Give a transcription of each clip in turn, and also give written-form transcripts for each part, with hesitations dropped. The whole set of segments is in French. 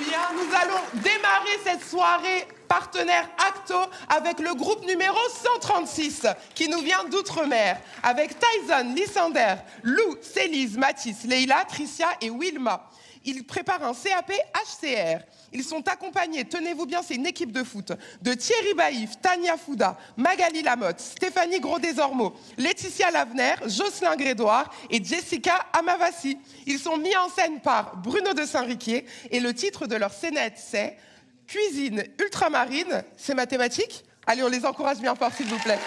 Bien, nous allons démarrer cette soirée partenaire Acto avec le groupe numéro 136 qui nous vient d'Outre-mer avec Tyson, Lysander, Lou, Célise, Mathis, Leïla, Tricia et Wilma. Ils préparent un CAP HCR. Ils sont accompagnés, tenez-vous bien, c'est une équipe de foot, de Thierry Baïf, Tania Fouda, Magali Lamotte, Stéphanie Gros-Desormeaux, Laetitia Lavener, Jocelyn Grédoire et Jessica Amavassi. Ils sont mis en scène par Bruno de Saint-Riquier et le titre de leur scénette, c'est Cuisine ultramarine. C'est mathématique? Allez, on les encourage bien fort, s'il vous plaît.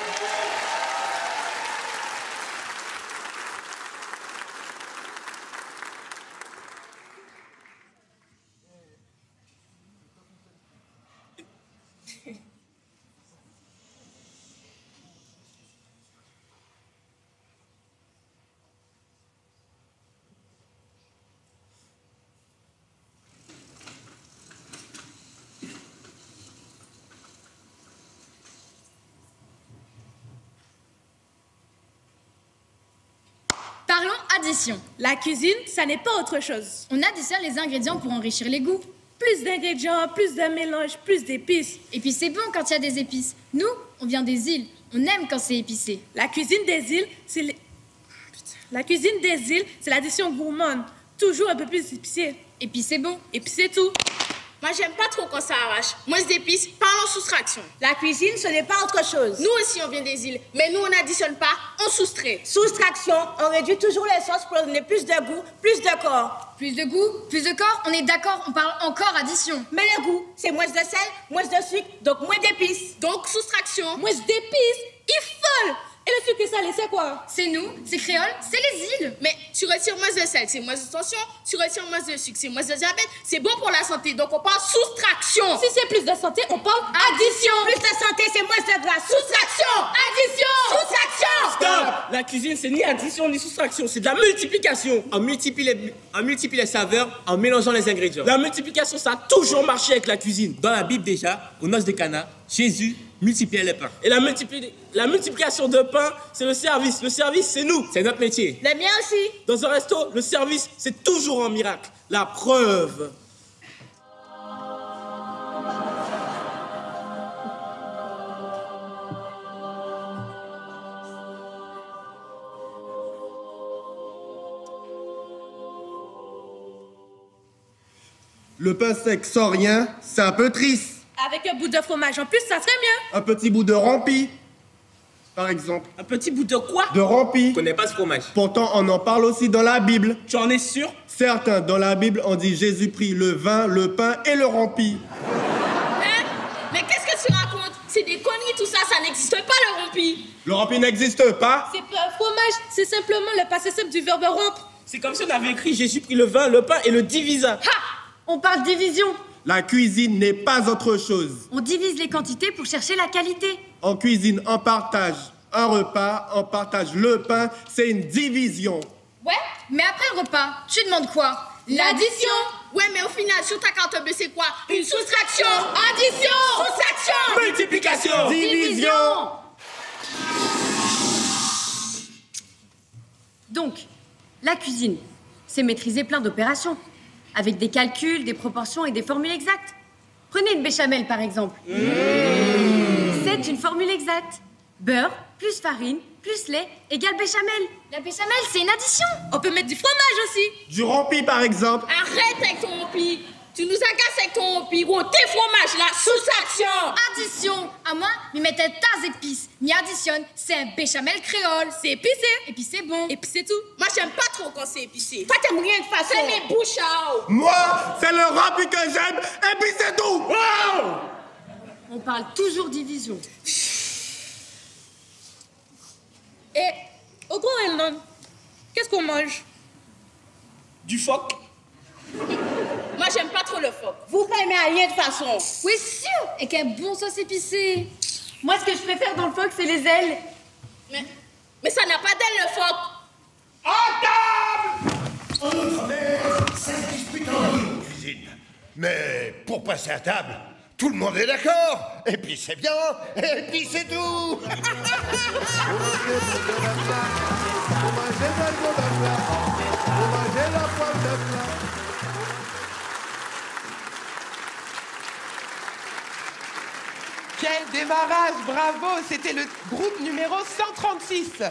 Parlons addition. La cuisine, ça n'est pas autre chose. On additionne les ingrédients pour enrichir les goûts. Plus d'ingrédients, plus de mélange, plus d'épices. Et puis c'est bon quand il y a des épices. Nous, on vient des îles. On aime quand c'est épicé. La cuisine des îles, c'est La cuisine des îles, c'est l'addition gourmande. Toujours un peu plus épicé. Et puis c'est bon. Et puis c'est tout. Moi, j'aime pas trop quand ça arrache. Moins d'épices, parle en soustraction. La cuisine, ce n'est pas autre chose. Nous aussi, on vient des îles. Mais nous, on n'additionne pas, on soustrait. Soustraction, on réduit toujours les sauces pour donner plus de goût, plus de corps. Plus de goût, plus de corps, on est d'accord, on parle encore addition. Mais le goût, c'est moins de sel, moins de sucre, donc moins d'épices. Donc, soustraction. Moins d'épices, il folle. Et le sucre salé, c'est quoi? C'est nous, c'est créole, c'est les îles. Mais tu retires moins de sel, c'est moins de tension. Tu retires moins de sucre, c'est moins de diabète. C'est bon pour la santé, donc on parle soustraction. Si c'est plus de santé, on parle addition. Plus de santé, c'est moins de gras. Soustraction. Addition. Soustraction. Stop! La cuisine, c'est ni addition ni soustraction, c'est de la multiplication. On multiplie les saveurs en mélangeant les ingrédients. La multiplication, ça a toujours marché avec la cuisine. Dans la Bible déjà, aux noces de Cana, Jésus multipliait les pains. Et la multiplication de pain, c'est le service. Le service, c'est nous. C'est notre métier. Le mien aussi. Dans un resto, le service, c'est toujours un miracle. La preuve. Le pain sec sans rien, c'est un peu triste. Avec un bout de fromage en plus, ça serait mieux. Un petit bout de rampi, par exemple. Un petit bout de quoi? De rampi. Je connais pas ce fromage. Pourtant, on en parle aussi dans la Bible. Tu en es sûr? Certains, dans la Bible, on dit Jésus prit le vin, le pain et le rampi. Hein? Mais qu'est-ce que tu racontes? C'est des conneries, tout ça, ça n'existe pas le rompi. Le rampi n'existe pas. C'est pas un fromage, c'est simplement le passé simple du verbe rompre. C'est comme si on avait écrit Jésus prit le vin, le pain et le divisa. Ha! On parle division. La cuisine n'est pas autre chose. On divise les quantités pour chercher la qualité. En cuisine, on partage un repas, on partage le pain, c'est une division. Ouais, mais après le repas, tu demandes quoi? L'addition. Ouais, mais au final, sur ta carte bleue, c'est quoi? Une soustraction. Addition. Soustraction. Multiplication. Division. Donc, la cuisine, c'est maîtriser plein d'opérations, avec des calculs, des proportions et des formules exactes. Prenez une béchamel, par exemple. C'est une formule exacte. Beurre plus farine plus lait égale béchamel. La béchamel, c'est une addition. On peut mettre du fromage aussi. Du rampi, par exemple. Arrête avec ton rompi. Tu nous agaces avec ton rompi. Gros, tes fromages, là, soustraction. Addition. À moi, m'y mettait tas d'épices. M'y additionne, c'est un béchamel créole. C'est épicé. Et puis c'est bon. Et puis c'est tout. Moi, j'aime pas trop quand c'est épicé. Toi, t'aimes rien de façon. C'est mes bouches à eau. Moi, c'est le rampi que j'aime, et puis c'est tout. Wow. On parle toujours division. Et au Grand Elnon, qu'est-ce qu'on mange? Du phoque. Moi, j'aime pas trop le phoque. Vous pas aimer rien de façon. Oui, sûr. Et quel bon sauce épicée. Moi, ce que je préfère dans le phoque, c'est les ailes. Mais ça n'a pas d'aile, le phoque. En Outre-mer, ça se dispute en ligne en cuisine. Mais pour passer à table, tout le monde est d'accord. Et puis c'est bien, et puis c'est tout. Quel démarrage, bravo. C'était le groupe numéro 136.